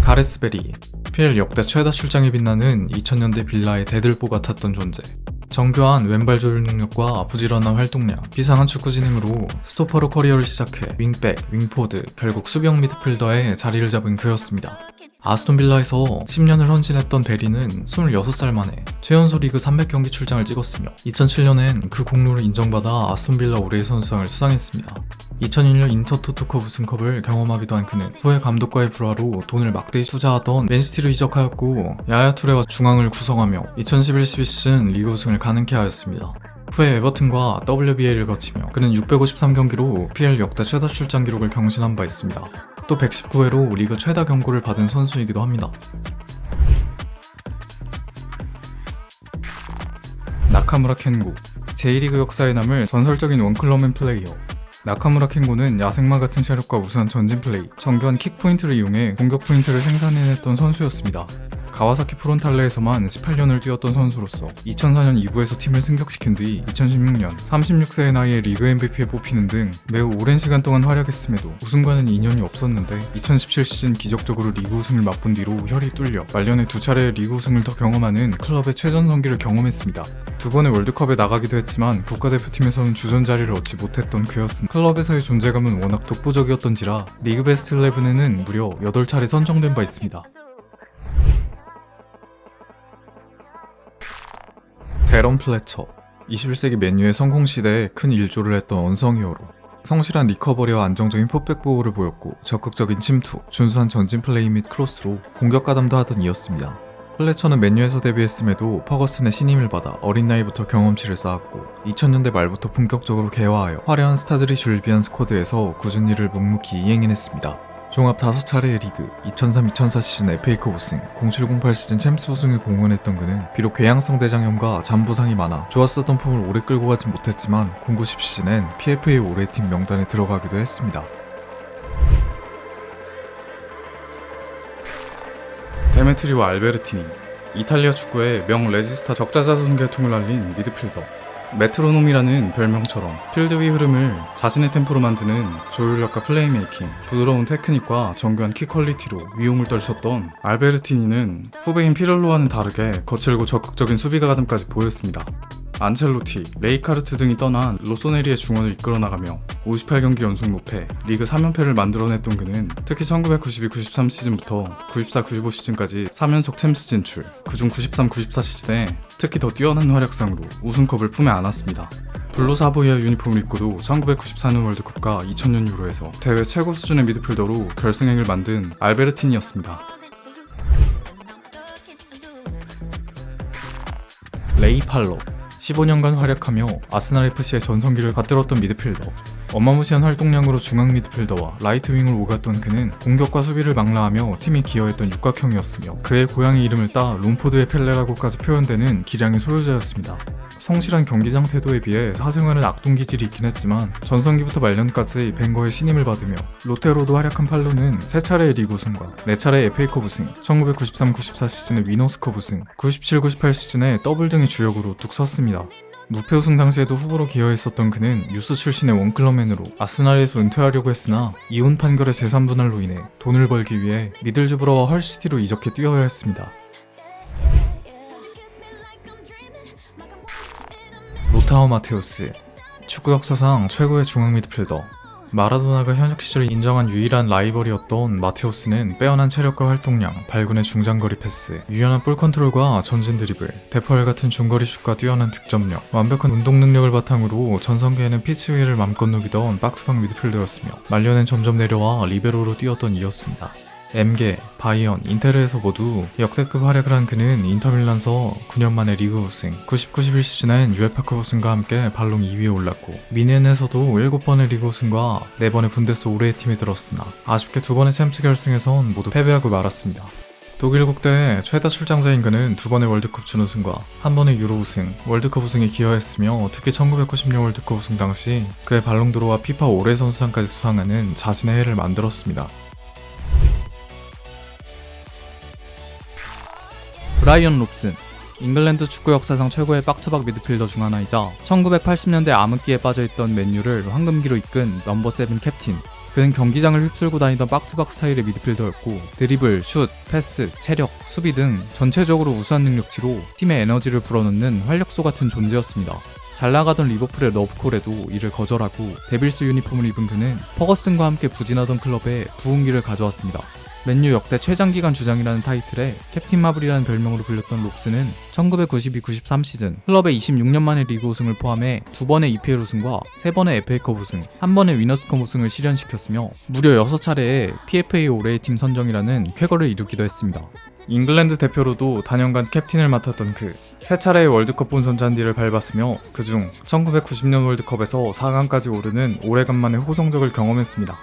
가레스 베리, PL 역대 최다 출장이 빛나는 2000년대 빌라의 대들보 같았던 존재. 정교한 왼발 조율 능력과 부지런한 활동량, 비상한 축구 지능으로 스토퍼로 커리어를 시작해 윙백, 윙포드, 결국 수비형 미드필더에 자리를 잡은 그였습니다. 아스톤 빌라에서 10년을 헌신했던 베리는 26살 만에 최연소 리그 300경기 출장을 찍었으며 2007년엔 그 공로를 인정받아 아스톤 빌라 올해의 선수상을 수상했습니다. 2001년 인터토토컵 우승컵을 경험하기도 한 그는 후에 감독과의 불화로 돈을 막대히 투자하던 맨시티로 이적하였고 야야 투레와 중앙을 구성하며 2011-12 시즌 리그 우승을 가능케 하였습니다. 후에 에버튼과 WBA를 거치며 그는 653경기로 PL 역대 최다 출장 기록을 경신한 바 있습니다. 또 119회로 리그 최다 경고를 받은 선수이기도 합니다. 나카무라 켄고, J리그 역사에 남을 전설적인 원클럽맨 플레이어. 나카무라 켄고는 야생마 같은 체력과 우수한 전진 플레이, 정교한 킥 포인트를 이용해 공격 포인트를 생산해냈던 선수였습니다. 가와사키 프론탈레에서만 18년을 뛰었던 선수로서 2004년 2부에서 팀을 승격시킨 뒤 2016년 36세의 나이에 리그 MVP에 뽑히는 등 매우 오랜 시간 동안 활약했음에도 우승과는 인연이 없었는데 2017 시즌 기적적으로 리그 우승을 맛본 뒤로 혈이 뚫려 말년에 2차례의 리그 우승을 더 경험하는 클럽의 최전성기를 경험했습니다. 2번의 월드컵에 나가기도 했지만 국가대표팀에서는 주전 자리를 얻지 못했던 그였으나 클럽에서의 존재감은 워낙 독보적이었던지라 리그 베스트 11에는 무려 8차례 선정된 바 있습니다. 데런 플래처, 21세기 맨유의 성공 시대에 큰 일조를 했던 언성 히어로. 성실한 리커버리와 안정적인 풋백 보호를 보였고 적극적인 침투, 준수한 전진 플레이 및 크로스로 공격 가담도 하던 이었습니다. 플래처는 맨유에서 데뷔했음에도 퍼거슨의 신임을 받아 어린 나이부터 경험치를 쌓았고 2000년대 말부터 본격적으로 개화하여 화려한 스타들이 줄비한 스쿼드에서 꾸준히 이를 묵묵히 이행해냈습니다. 종합 5차례의 리그, 2003-2004 시즌 FA컵 우승, 07-08 시즌 챔스 우승에 공헌했던 그는 비록 궤양성 대장염과 잔부상이 많아 좋았었던 폼을 오래 끌고 가진 못했지만 09-10 시즌엔 PFA 올해의 팀 명단에 들어가기도 했습니다. 데메트리와 알베르티니, 이탈리아 축구의 명 레지스타 적자자손 계통을 알린 미드필더. 메트로놈이라는 별명처럼 필드 위 흐름을 자신의 템포로 만드는 조율력과 플레이메이킹, 부드러운 테크닉과 정교한 킥 퀄리티로 위용을 떨쳤던 알베르티니는 후배인 피렐로와는 다르게 거칠고 적극적인 수비 가담까지 보였습니다. 안첼로티, 레이카르트 등이 떠난 로소네리의 중원을 이끌어 나가며 58경기 연속 무패, 리그 3연패를 만들어냈던 그는 특히 1992-93 시즌부터 94-95 시즌까지 3연속 챔스 진출, 그중 93-94 시즌에 특히 더 뛰어난 활약상으로 우승컵을 품에 안았습니다. 블루 사보이아 유니폼을 입고도 1994년 월드컵과 2000년 유로에서 대회 최고 수준의 미드필더로 결승행을 만든 알베르티니였습니다. 레이 팔러, 15년간 활약하며 아스날 FC의 전성기를 받들었던 미드필더. 어마무시한 활동량으로 중앙 미드필더와 라이트 윙을 오갔던 그는 공격과 수비를 망라하며 팀이 기여했던 육각형이었으며 그의 고향의 이름을 따 롬포드의 펠레라고까지 표현되는 기량의 소유자였습니다. 성실한 경기장 태도에 비해 사생활은 악동 기질이 있긴 했지만 전성기부터 말년까지 벵거의 신임을 받으며 롯데로도 활약한 팔로는 3차례의 리그 우승과 4차례의 FA컵 우승, 1993-94 시즌의 위너스컵 우승, 97-98 시즌에 더블 등의 주역으로 뚝 섰습니다. 무패 우승 당시에도 후보로 기여했었던 그는 유스 출신의 원클럽맨으로 아스날에서 은퇴하려고 했으나 이혼 판결의 재산 분할로 인해 돈을 벌기 위해 미들즈브러와 헐시티로 이적해 뛰어야 했습니다. 로타우 마테우스, 축구 역사상 최고의 중앙 미드필더. 마라도나가 현역 시절 인정한 유일한 라이벌이었던 마테우스는 빼어난 체력과 활동량, 발군의 중장거리 패스, 유연한 볼 컨트롤과 전진 드리블, 대포알 같은 중거리 슛과 뛰어난 득점력, 완벽한 운동 능력을 바탕으로 전성기에는 피치 위를 맘껏 누비던 박스박 미드필더였으며 말년엔 점점 내려와 리베로로 뛰었던 이였습니다. M계, 바이언, 인테르에서 모두 역대급 활약을 한 그는 인터밀란서 9년 만에 리그 우승, 90-91 시즌엔 UEFA컵 우승과 함께 발롱 2위에 올랐고 미넨에서도 7번의 리그 우승과 4번의 분데스 올해의 팀에 들었으나 아쉽게 2번의 챔스 결승에선 모두 패배하고 말았습니다. 독일 국대의 최다 출장자인 그는 2번의 월드컵 준우승과 1번의 유로 우승, 월드컵 우승에 기여했으며 특히 1990년 월드컵 우승 당시 그의 발롱도르와 피파 올해 선수상까지 수상하는 자신의 해를 만들었습니다. 브라이언 롭슨, 잉글랜드 축구 역사상 최고의 백투박 미드필더 중 하나이자 1980년대 암흑기에 빠져있던 맨유를 황금기로 이끈 넘버 7 캡틴. 그는 경기장을 휩쓸고 다니던 백투박 스타일의 미드필더였고 드리블, 슛, 패스, 체력, 수비 등 전체적으로 우수한 능력치로 팀의 에너지를 불어넣는 활력소 같은 존재였습니다. 잘 나가던 리버풀의 러브콜에도 이를 거절하고 데빌스 유니폼을 입은 그는 퍼거슨과 함께 부진하던 클럽에 부흥기를 가져왔습니다. 맨유 역대 최장기간 주장이라는 타이틀에 캡틴 마블이라는 별명으로 불렸던 롭스는 1992-93 시즌 클럽의 26년 만의 리그 우승을 포함해 2번의 EPL 우승과 3번의 FA컵 우승, 1번의 위너스컵 우승을 실현시켰으며 무려 6차례의 PFA 올해의 팀 선정이라는 쾌거를 이루기도 했습니다. 잉글랜드 대표로도 단연간 캡틴을 맡았던 그 3차례의 월드컵 본선 잔디를 밟았으며 그중 1990년 월드컵에서 4강까지 오르는 오래간만의 호성적을 경험했습니다.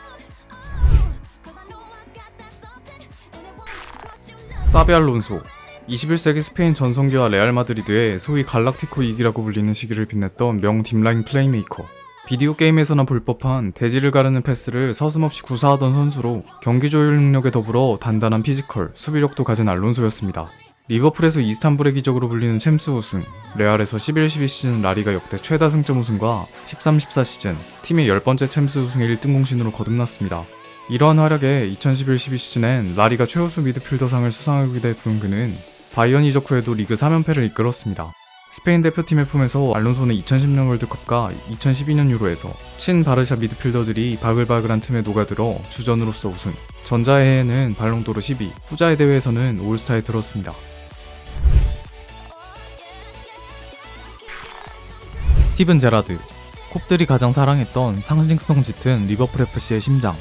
사비 알론소 21세기 스페인 전성기와 레알 마드리드의 소위 갈락티코 2기라고 불리는 시기를 빛냈던 명 딥라인 플레이메이커. 비디오 게임에서나 볼 법한 대지를 가르는 패스를 서슴없이 구사하던 선수로 경기 조율 능력에 더불어 단단한 피지컬, 수비력도 가진 알론소였습니다. 리버풀에서 이스탄불의 기적으로 불리는 챔스 우승, 레알에서 11-12 시즌 라리가 역대 최다 승점 우승과 13-14 시즌 팀의 10번째 챔스 우승의 1등 공신으로 거듭났습니다. 이러한 활약에 2011-12 시즌엔 라리가 최우수 미드필더상을 수상하기도 했던 그는 바이언 이적 후에도 리그 3연패를 이끌었습니다. 스페인 대표팀의 품에서 알론소는 2010년 월드컵과 2012년 유로에서 친 바르샤 미드필더들이 바글바글한 틈에 녹아들어 주전으로서 우승, 전자의 해에는 발롱도르 12, 후자의 대회에서는 올스타에 들었습니다. 스티븐 제라드, 콥들이 가장 사랑했던 상징성 짙은 리버풀 FC의 심장.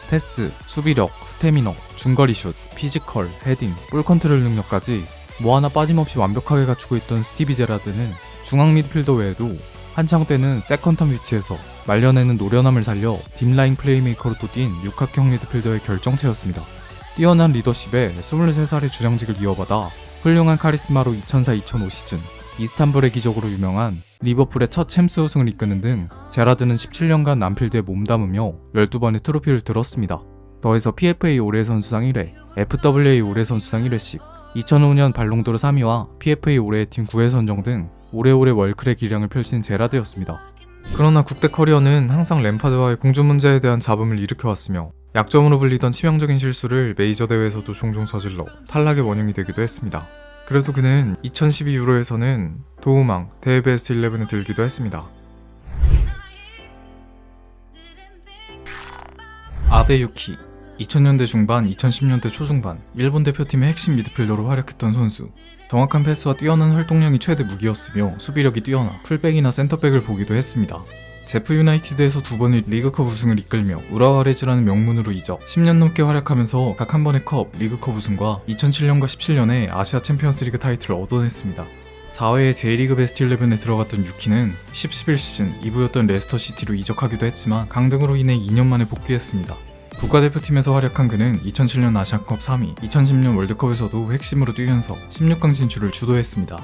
패스, 수비력, 스태미너, 중거리 슛, 피지컬, 헤딩, 볼 컨트롤 능력까지 뭐 하나 빠짐없이 완벽하게 갖추고 있던 스티비 제라드는 중앙 미드필더 외에도 한창 때는 세컨텀 위치에서 말년에는 노련함을 살려 딥라인 플레이메이커로 또 뛴 육각형 미드필더의 결정체였습니다. 뛰어난 리더십에 23살의 주장직을 이어받아 훌륭한 카리스마로 2004-2005 시즌 이스탄불의 기적으로 유명한 리버풀의 첫 챔스 우승을 이끄는 등 제라드는 17년간 안필드에 몸담으며 12번의 트로피를 들었습니다. 더해서 PFA 올해 선수상 1회, FWA 올해 선수상 1회씩, 2005년 발롱도르 3위와 PFA 올해의 팀 9회 선정 등 오래오래 월클의 기량을 펼친 제라드였습니다. 그러나 국대 커리어는 항상 램파드와의 공주 문제에 대한 잡음을 일으켜왔으며 약점으로 불리던 치명적인 실수를 메이저 대회에서도 종종 저질러 탈락의 원흉이 되기도 했습니다. 그래도 그는 2012 유로에서는 도우망, 대회 베스트 11에 들기도 했습니다. 아베 유키 2000년대 중반, 2010년대 초중반 일본 대표팀의 핵심 미드필더로 활약했던 선수. 정확한 패스와 뛰어난 활동량이 최대 무기였으며 수비력이 뛰어나 풀백이나 센터백을 보기도 했습니다. 제프 유나이티드에서 2번의 리그컵 우승을 이끌며 우라와레즈라는 명문으로 이적, 10년 넘게 활약하면서 각 한 번의 컵, 리그컵 우승과 2007년과 17년에 아시아 챔피언스리그 타이틀을 얻어냈습니다. 4회에 J리그 베스트 11에 들어갔던 유키는 10-11 시즌 2부였던 레스터시티로 이적하기도 했지만 강등으로 인해 2년 만에 복귀했습니다. 국가대표팀에서 활약한 그는 2007년 아시아컵 3위, 2010년 월드컵에서도 핵심으로 뛰면서 16강 진출을 주도했습니다.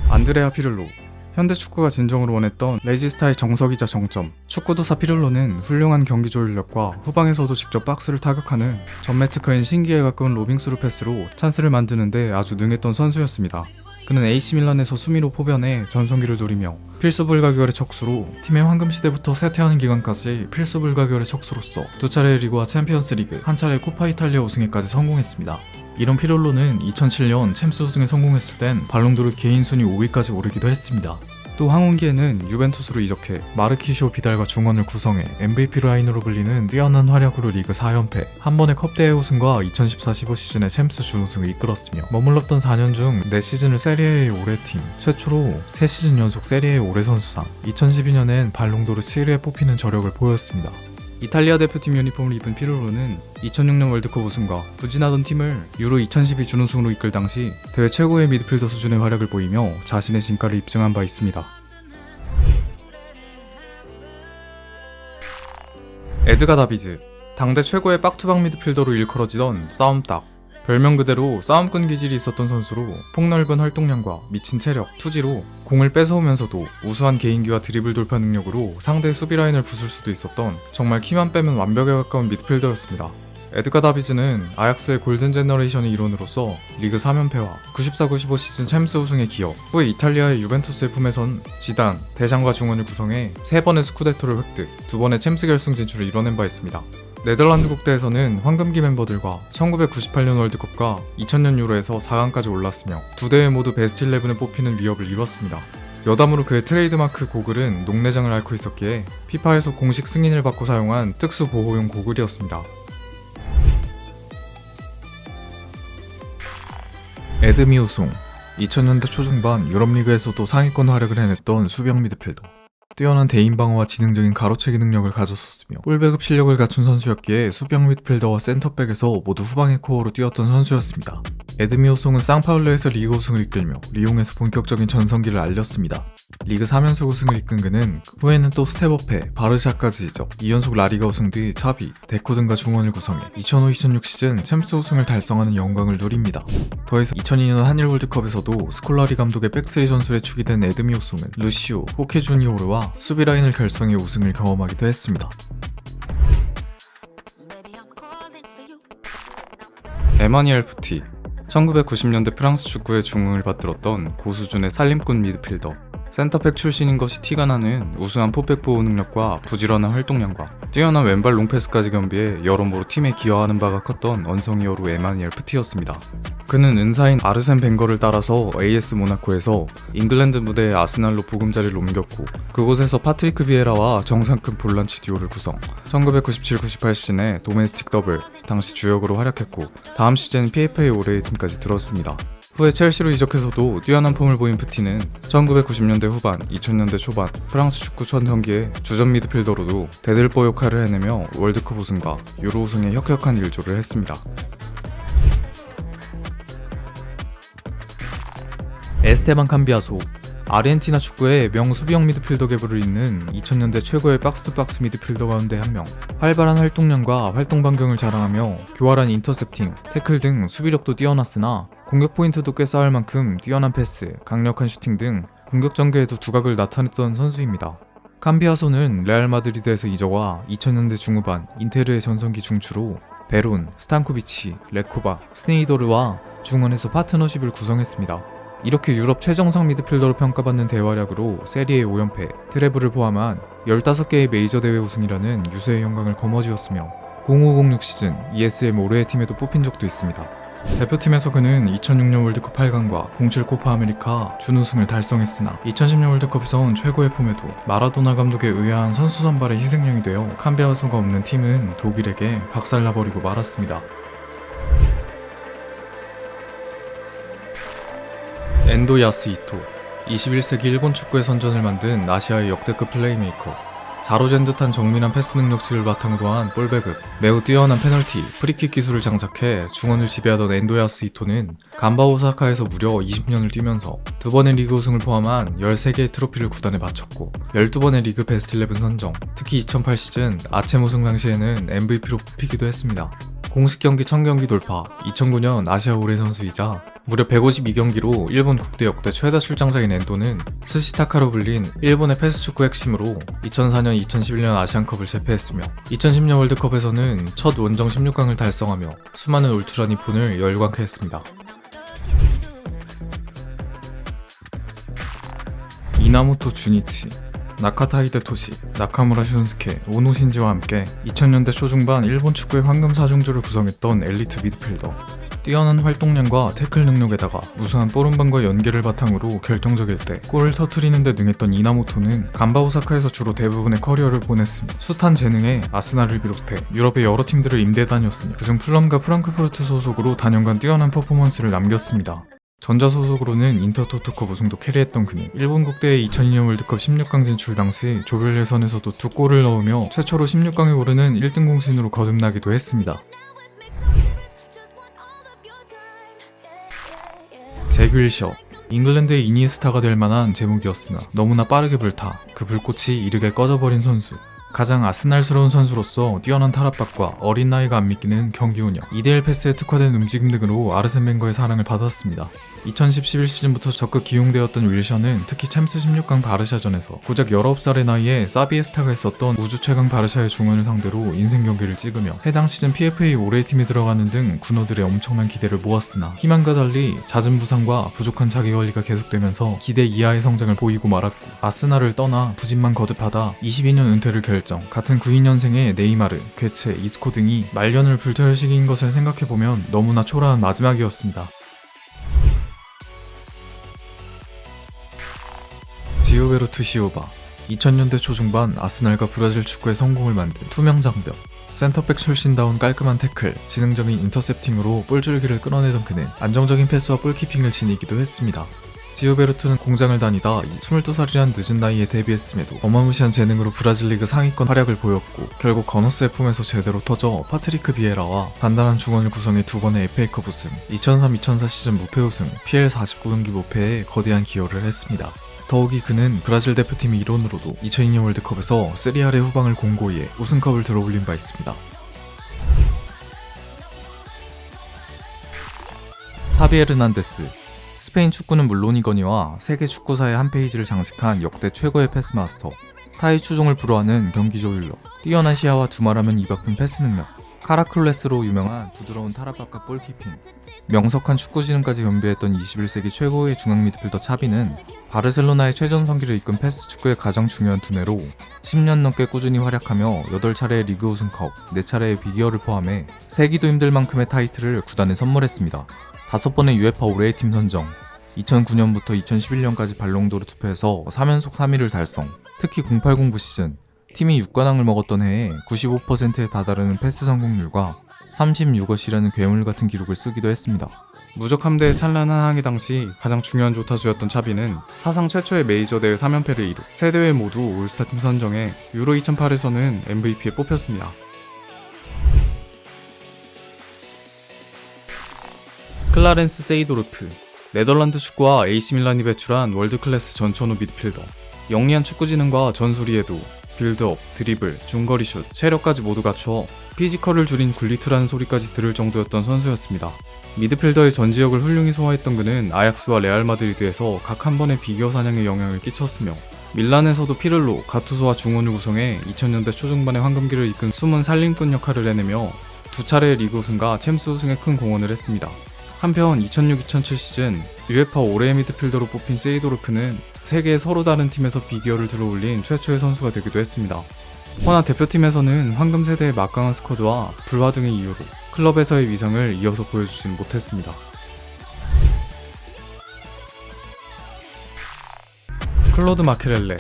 안드레아 피를로 현대 축구가 진정으로 원했던 레지스타의 정석이자 정점. 축구도사 피를로는 훌륭한 경기 조율력과 후방에서도 직접 박스를 타격하는 전매특허인 신기에 가까운 로빙스루 패스로 찬스를 만드는데 아주 능했던 선수였습니다. 그는 AC 밀란에서 수미로 포변해 전성기를 누리며 필수 불가결의 척수로 팀의 황금시대부터 쇠퇴하는 기간까지 필수 불가결의 척수로서 2차례의 리그와 챔피언스 리그, 1차례의 코파 이탈리아 우승에까지 성공했습니다. 이런 피롤로는 2007년 챔스 우승에 성공했을 땐 발롱도르 개인 순위 5위까지 오르기도 했습니다. 또 황혼기에는 유벤투스로 이적해 마르키쇼 비달과 중원을 구성해 MVP 라인으로 불리는 뛰어난 활약으로 리그 4연패, 한 번의 컵대회 우승과 2014-15 시즌의 챔스 준우승을 이끌었으며 머물렀던 4년 중 4시즌을 세리에의 올해 팀, 최초로 3시즌 연속 세리에의 올해 선수상, 2012년엔 발롱도르 7위에 뽑히는 저력을 보였습니다. 이탈리아 대표팀 유니폼을 입은 피르로는 2006년 월드컵 우승과 부진하던 팀을 유로 2012 준우승으로 이끌 당시 대회 최고의 미드필더 수준의 활약을 보이며 자신의 진가를 입증한 바 있습니다. 에드가 다비즈, 당대 최고의 백투박 미드필더로 일컬어지던 싸움딱. 별명 그대로 싸움꾼 기질이 있었던 선수로 폭넓은 활동량과 미친 체력, 투지로 공을 뺏어오면서도 우수한 개인기와 드리블 돌파 능력으로 상대의 수비 라인을 부술 수도 있었던 정말 키만 빼면 완벽에 가까운 미드필더였습니다. 에드가 다비즈는 아약스의 골든 제너레이션의 일원으로서 리그 3연패와 94-95 시즌 챔스 우승에 기여, 후에 이탈리아의 유벤투스의 품에선 지단, 대장과 중원을 구성해 3번의 스쿠데토를 획득, 2번의 챔스 결승 진출을 이뤄낸 바 있습니다. 네덜란드 국대에서는 황금기 멤버들과 1998년 월드컵과 2000년 유로에서 4강까지 올랐으며 두 대회 모두 베스트 11에 뽑히는 위협을 이뤘습니다. 여담으로 그의 트레이드마크 고글은 녹내장을 앓고 있었기에 피파에서 공식 승인을 받고 사용한 특수 보호용 고글이었습니다. 에드미 우송 2000년대 초중반 유럽리그에서도 상위권 활약을 해냈던 수비형 미드필더. 뛰어난 대인 방어와 지능적인 가로채기 능력을 가졌었으며 볼배급 실력을 갖춘 선수였기에 수비형 미드필더와 센터백에서 모두 후방의 코어로 뛰었던 선수였습니다. 에드미 우송은 상파울루에서 리그 우승을 이끌며 리옹에서 본격적인 전성기를 알렸습니다. 리그 3연속 우승을 이끈 그는 후에는 또 스텝업해 바르샤까지 이적 2연속 라리가 우승 뒤 차비, 데코 등과 중원을 구성해 2005-2006 시즌 챔스 우승을 달성하는 영광을 누립니다. 더해서 2002년 한일 월드컵에서도 스콜라리 감독의 백스리 전술에 축이 된 에드미 우송은 루시오, 호케 주니오르와 수비 라인을 결성해 우승을 경험하기도 했습니다. 에마니엘 푸티 1990년대 프랑스 축구의 중흥을 받들었던 고수준의 살림꾼 미드필더. 센터백 출신인 것이 티가 나는 우수한 포백 보호 능력과 부지런한 활동량과 뛰어난 왼발 롱패스까지 겸비해 여러모로 팀에 기여하는 바가 컸던 언성이어로 에마니엘 푸티였습니다. 그는 은사인 아르센 벵거를 따라서 AS 모나코에서 잉글랜드 무대의 아스날로 보금자리를 옮겼고 그곳에서 파트리크 비에라와 정상급 볼란치 듀오를 구성 1997-98 시즌에 도메스틱 더블 당시 주역으로 활약했고 다음 시즌 PFA 올해의 팀까지 들었습니다. 후에 첼시로 이적해서도 뛰어난 폼을 보인 푸티는 1990년대 후반, 2000년대 초반 프랑스 축구 전성기에 주전 미드필더로도 대들보 역할을 해내며 월드컵 우승과 유로 우승에 혁혁한 일조를 했습니다. 에스테반 캄비아소 아르헨티나 축구의 명수비형 미드필더 계보를 잇는 2000년대 최고의 박스투박스 미드필더 가운데 한 명. 활발한 활동량과 활동 반경을 자랑하며 교활한 인터셉팅, 태클 등 수비력도 뛰어났으나 공격 포인트도 꽤 쌓을 만큼 뛰어난 패스, 강력한 슈팅 등 공격 전개에도 두각을 나타냈던 선수입니다. 캄비아소는 레알 마드리드에서 이적와 2000년대 중후반 인테르의 전성기 중추로 베론, 스탄코비치, 레코바, 스네이더르와 중원에서 파트너십을 구성했습니다. 이렇게 유럽 최정상 미드필더로 평가받는 대활약으로 세리에 5연패, 트래블을 포함한 15개의 메이저 대회 우승이라는 유세의 영광을 거머쥐었으며 05-06 시즌 ESM 올해의 팀에도 뽑힌 적도 있습니다. 대표팀에서 그는 2006년 월드컵 8강과 07 코파 아메리카 준우승을 달성했으나 2010년 월드컵에선 최고의 폼에도 마라도나 감독의 의아한 선수 선발에 희생양이 되어 캄비아소가 없는 팀은 독일에게 박살나버리고 말았습니다. 엔도 야스히토 21세기 일본 축구의 선전을 만든 아시아의 역대급 플레이메이커. 자로잰 듯한 정밀한 패스 능력치를 바탕으로 한 볼배급, 매우 뛰어난 페널티, 프리킥 기술을 장착해 중원을 지배하던 엔도 야스히토는 간바 오사카에서 무려 20년을 뛰면서 2번의 리그 우승을 포함한 13개의 트로피를 구단에 바쳤고 12번의 리그 베스트 11 선정, 특히 2008 시즌 아쳔 우승 당시에는 MVP로 뽑히기도 했습니다. 공식 경기 1000경기 돌파, 2009년 아시아 올해 선수이자 무려 152경기로 일본 국대 역대 최다 출장자인 엔도는 스시타카로 불린 일본의 패스축구 핵심으로 2004년, 2011년 아시안컵을 제패했으며 2010년 월드컵에서는 첫 원정 16강을 달성하며 수많은 울트라 니폰을 열광케 했습니다. 이나모토 주니치 나카타 히데토시, 나카무라 슌스케, 오노 신지와 함께 2000년대 초중반 일본 축구의 황금 사중주를 구성했던 엘리트 미드필더. 뛰어난 활동량과 태클 능력에다가 우수한 볼음방과 연계를 바탕으로 결정적일 때 골을 터뜨리는 데 능했던 이나모토는 간바 오사카에서 주로 대부분의 커리어를 보냈으며 숱한 재능에 아스날을 비롯해 유럽의 여러 팀들을 임대 다녔으며 그중 풀럼과 프랑크푸르트 소속으로 단연간 뛰어난 퍼포먼스를 남겼습니다. 전자 소속으로는 인터토토컵 우승도 캐리했던 그는 일본 국대의 2002년 월드컵 16강 진출 당시 조별 예선에서도 2골을 넣으며 최초로 16강에 오르는 1등 공신으로 거듭나기도 했습니다. 잭 윌셔 잉글랜드의 이니에스타가 될 만한 제목이었으나 너무나 빠르게 불타 그 불꽃이 이르게 꺼져버린 선수. 가장 아스날스러운 선수로서 뛰어난 탈압박과 어린 나이가 안 믿기는 경기 운영, 2대1 패스에 특화된 움직임 등으로 아르센 벵거의 사랑을 받았습니다. 2010-11 시즌부터 적극 기용되었던 윌셔는 특히 챔스 16강 바르샤전에서 고작 19살의 나이에 사비에스타가 있었던 우주 최강 바르샤의 중원을 상대로 인생 경기를 찍으며 해당 시즌 PFA 올해의 팀에 들어가는 등 군호들의 엄청난 기대를 모았으나 희망과 달리 잦은 부상과 부족한 자기관리가 계속되면서 기대 이하의 성장을 보이고 말았고, 아스날을 떠나 부진만 거듭하다 22년 은퇴를 결정. 같은 92년생의 네이마르, 괴체, 이스코 등이 말년을 불태울 시기인 것을 생각해보면 너무나 초라한 마지막이었습니다. 지오베르투 시오바, 2000년대 초중반 아스날과 브라질 축구의 성공을 만든 투명 장벽, 센터백 출신다운 깔끔한 태클, 지능적인 인터셉팅으로 볼줄기를 끌어내던 그는 안정적인 패스와 볼키핑을 지니기도 했습니다. 지오베르투는 공장을 다니다 22살이란 늦은 나이에 데뷔했음에도 어마무시한 재능으로 브라질 리그 상위권 활약을 보였고, 결국 거너스의 품에서 제대로 터져 파트리크 비에라와 단단한 중원을 구성해 두 번의 FA컵 우승, 2003-2004 시즌 무패 우승, PL 49경기 무패에 거대한 기여를 했습니다. 더욱이 그는 브라질 대표팀의 일원으로도 2002년 월드컵에서 세리아의 후방을 공고히 해 우승컵을 들어올린 바 있습니다. 차비 에르난데스, 스페인 축구는 물론이거니와 세계 축구사의 한 페이지를 장식한 역대 최고의 패스마스터, 타의 추종을 불허하는 경기 조율러, 뛰어난 시야와 두말하면 입 아픈 패스 능력, 카라클레스로 유명한 부드러운 탈압박과 볼키핑, 명석한 축구지능까지 겸비했던 21세기 최고의 중앙 미드필더 차비는 바르셀로나의 최전성기를 이끈 패스 축구의 가장 중요한 두뇌로 10년 넘게 꾸준히 활약하며 8차례의 리그 우승컵, 4차례의 비기어를 포함해 세기도 힘들 만큼의 타이틀을 구단에 선물했습니다. 5번의 UEFA 올해의 팀 선정, 2009년부터 2011년까지 발롱도르 투표에서 3연속 3위를 달성, 특히 0809 시즌 팀이 6관왕을 먹었던 해에 95%에 다다르는 패스 성공률과 36어시라는 괴물 같은 기록을 쓰기도 했습니다. 무적 함대의 찬란한 항해 당시 가장 중요한 조타수였던 차비는 사상 최초의 메이저 대회 3연패를 이루 세 대회 모두 올스타팀 선정해 유로 2008에서는 MVP에 뽑혔습니다. 클라렌스 세이도르프, 네덜란드 축구와 AC밀란이 배출한 월드클래스 전천후 미드필더, 영리한 축구지능과 전술이에도 빌드업, 드리블, 중거리 슛, 체력까지 모두 갖춰 피지컬을 줄인 굴리트라는 소리까지 들을 정도였던 선수였습니다. 미드필더의 전 지역을 훌륭히 소화했던 그는 아약스와 레알 마드리드에서 각 한 번의 비기어 사냥에 영향을 끼쳤으며, 밀란에서도 피를로, 가투소와 중원을 구성해 2000년대 초중반의 황금기를 이끈 숨은 살림꾼 역할을 해내며 2차례의 리그 우승과 챔스 우승에 큰 공헌을 했습니다. 한편 2006-2007 시즌 UEFA 올해의 미드필더로 뽑힌 세이도르프는 세계의 서로 다른 팀에서 비기어를 들어올린 최초의 선수가 되기도 했습니다. 허나 대표팀에서는 황금 세대의 막강한 스쿼드와 불화 등의 이유로 클럽에서의 위상을 이어서 보여주진 못했습니다. 클로드 마케렐레,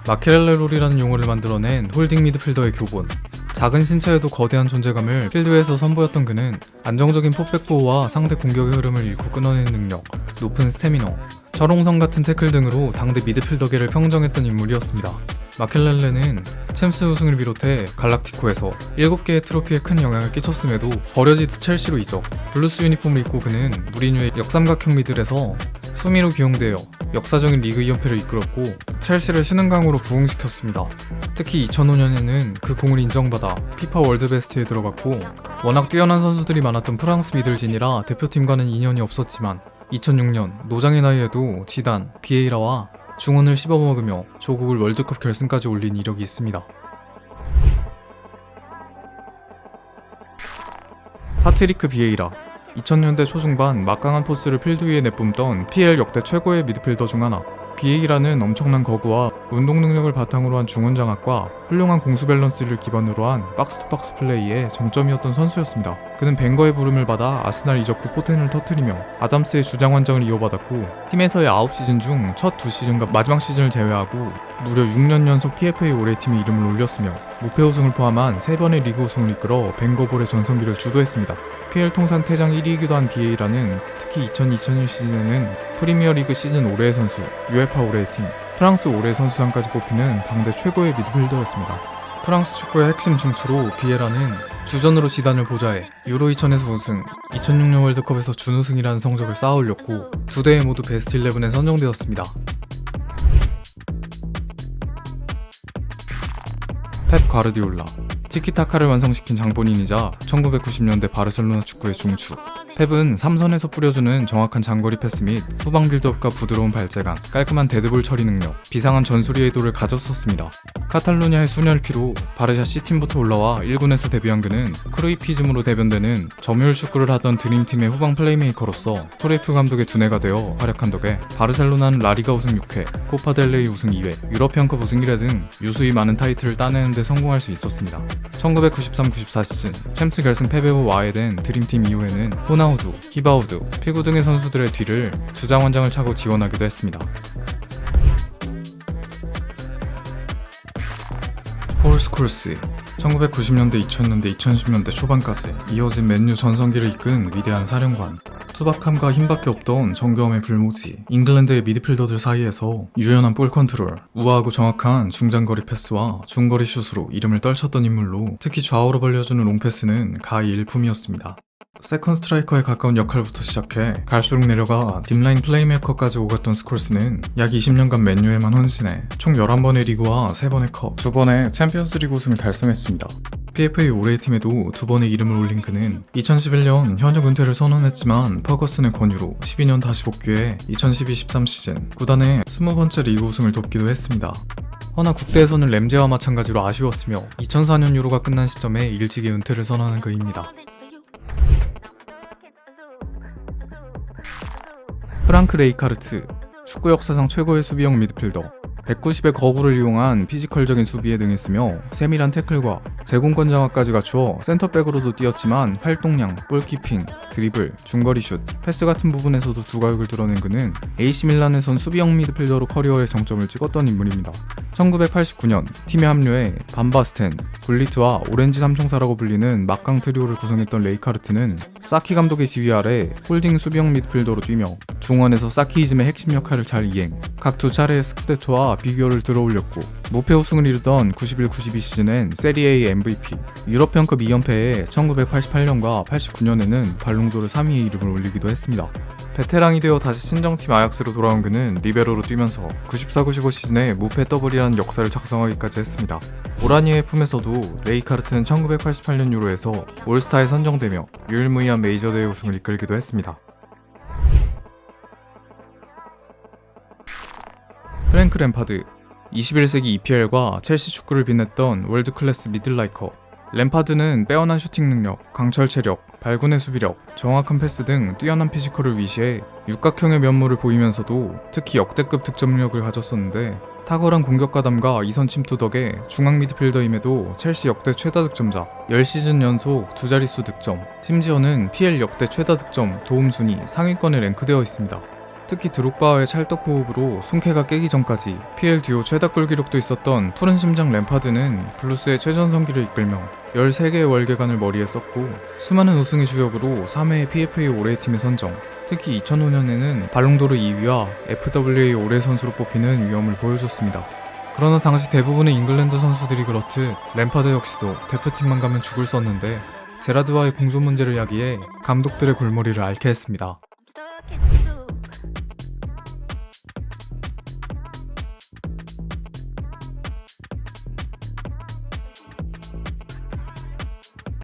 마케렐레 롤이라는 용어를 만들어낸 홀딩 미드필더의 교본. 작은 신체에도 거대한 존재감을 필드에서 선보였던 그는 안정적인 폭백 보호와 상대 공격의 흐름을 잃고 끊어내는 능력, 높은 스태미너, 철옹성 같은 태클 등으로 당대 미드필더계를 평정했던 인물이었습니다. 마켈렐레는 챔스 우승을 비롯해 갈락티코에서 7개의 트로피에 큰 영향을 끼쳤음에도 버려지듯 첼시로 이적, 블루스 유니폼을 입고 그는 무리뉴의 역삼각형 미들에서 수미로 기용되어 역사적인 리그 2연패를 이끌었고 첼시를 신흥강으로 부흥시켰습니다. 특히 2005년에는 그 공을 인정받아 피파 월드베스트에 들어갔고, 워낙 뛰어난 선수들이 많았던 프랑스 미들진이라 대표팀과는 인연이 없었지만 2006년 노장의 나이에도 지단, 비에이라와 중원을 씹어먹으며 조국을 월드컵 결승까지 올린 이력이 있습니다. 파트리크 비에이라, 2000년대 초중반 막강한 포스를 필드 위에 내뿜던 PL 역대 최고의 미드필더 중 하나. 비에이라는 엄청난 거구와 운동 능력을 바탕으로 한 중원 장악과 훌륭한 공수 밸런스를 기반으로 한 박스투박스 플레이의 정점이었던 선수였습니다. 그는 벵거의 부름을 받아 아스날 이적 후 포텐을 터뜨리며 아담스의 주장 완장을 이어받았고, 팀에서의 9시즌 중 첫 2시즌과 마지막 시즌을 제외하고 무려 6년 연속 PFA 올해의 팀의 이름을 올렸으며 무패 우승을 포함한 3번의 리그 우승을 이끌어 벵거볼의 전성기를 주도했습니다. PL 통산 퇴장 1위이기도 한 비에이라는 특히 2000-2001 시즌에는 프리미어리그 시즌 올해의 선수, UEFA 올해의 팀, 프랑스 올해의 선수상까지 뽑히는 당대 최고의 미드필더였습니다. 프랑스 축구의 핵심 중추로 비에라는 주전으로 지단을 보좌해 유로 2000에서 우승, 2006년 월드컵에서 준우승이라는 성적을 쌓아올렸고 2대회 모두 베스트 11에 선정되었습니다. 펩 과르디올라. 티키타카를 완성시킨 장본인이자 1990년대 바르셀로나 축구의 중추. 펩은 삼선에서 뿌려주는 정확한 장거리 패스 및 후방 빌드업과 부드러운 발재간, 깔끔한 데드볼 처리 능력, 비상한 전술의 의도를 가졌었습니다. 카탈루냐의 순혈 피로 바르샤 C팀부터 올라와 1군에서 데뷔한 그는 크루이피즘으로 대변되는 점유율 축구를 하던 드림팀의 후방 플레이메이커로서 토레프 감독의 두뇌가 되어 활약한 덕에 바르셀로나는 라리가 우승 6회, 코파델레이 우승 2회, 유럽형컵 우승 1회 등 유수히 많은 타이틀을 따내는 데 성공할 수 있었습니다. 1993-94 시즌 챔스 결승 패배후 와해된 드림팀 이후에는 호나우두, 히바우두, 피구 등의 선수들의 뒤를 주장원장을 차고 지원하기도 했습니다. 폴 스콜스. 1990년대, 2000년대, 2010년대 초반까지 이어진 맨유 전성기를 이끈 위대한 사령관. 투박함과 힘밖에 없던 정교함의 불모지, 잉글랜드의 미드필더들 사이에서 유연한 볼 컨트롤, 우아하고 정확한 중장거리 패스와 중거리 슛으로 이름을 떨쳤던 인물로 특히 좌우로 벌려주는 롱패스는 가히 일품이었습니다. 세컨 스트라이커에 가까운 역할부터 시작해 갈수록 내려가 딥라인 플레이메이커까지 오갔던 스콜스는 약 20년간 맨유에만 헌신해 총 11번의 리그와 3번의 컵, 2번의 챔피언스 리그 우승을 달성했습니다. PFA 올해의 팀에도 2번의 이름을 올린 그는 2011년 현역 은퇴를 선언했지만 퍼거슨의 권유로 12년 다시 복귀해 2012-13 시즌 구단의 20번째 리그 우승을 돕기도 했습니다. 허나 국대에서는 램제와 마찬가지로 아쉬웠으며 2004년 유로가 끝난 시점에 일찍이 은퇴를 선언한 그입니다. 프랑크 레이카르트. 축구 역사상 최고의 수비형 미드필더. 190의 거구를 이용한 피지컬적인 수비에 능했으며 세밀한 태클과 제공권 장악까지 갖추어 센터백으로도 뛰었지만 활동량, 볼키핑, 드리블, 중거리 슛, 패스 같은 부분에서도 두각을 드러낸 그는 AC 밀란에선 수비형 미드필더로 커리어의 정점을 찍었던 인물입니다. 1989년 팀에 합류해 반바스텐, 굴리트와 오렌지 삼총사라고 불리는 막강 트리오를 구성했던 레이카르트는 사키 감독의 지휘 아래 홀딩 수비형 미드필더로 뛰며 중원에서 사키이즘의 핵심 역할을 잘 이행, 각 두 차례의 스쿠데토와 비교를 들어올렸고 무패 우승을 이루던 91-92 시즌엔 세리에의 MVP, 유럽형컵 2연패에 1988년과 89년에는 발롱도르 3위의 이름을 올리기도 했습니다. 베테랑이 되어 다시 친정팀 아약스로 돌아온 그는 리베로로 뛰면서 94-95 시즌에 무패 더블이라는 역사를 작성하기까지 했습니다. 오라니의 품에서도 레이카르트는 1988년 유로에서 올스타에 선정되며 유일무이한 메이저 대회 우승을 이끌기도 했습니다. 프랭크 램파드. 21세기 EPL과 첼시 축구를 빛냈던 월드클래스 미들라이커. 램파드는 빼어난 슈팅 능력, 강철 체력, 발군의 수비력, 정확한 패스 등 뛰어난 피지컬을 위시해 육각형의 면모를 보이면서도 특히 역대급 득점력을 가졌었는데 탁월한 공격 가담과 이선 침투 덕에 중앙 미드필더임에도 첼시 역대 최다 득점자, 10시즌 연속 두 자릿수 득점, 심지어는 PL 역대 최다 득점, 도움 순위 상위권에 랭크되어 있습니다. 특히 드록바와의 찰떡 호흡으로 손캐가 깨기 전까지 PL 듀오 최다골 기록도 있었던 푸른 심장 램파드는 블루스의 최전성기를 이끌며 13개의 월계관을 머리에 썼고 수많은 우승의 주역으로 3회의 PFA 올해의 팀에 선정, 특히 2005년에는 발롱도르 2위와 FWA 올해 선수로 뽑히는 위엄을 보여줬습니다. 그러나 당시 대부분의 잉글랜드 선수들이 그렇듯 램파드 역시도 대표팀만 가면 죽을 썼는데 제라드와의 공존 문제를 야기해 감독들의 골머리를 앓게 했습니다.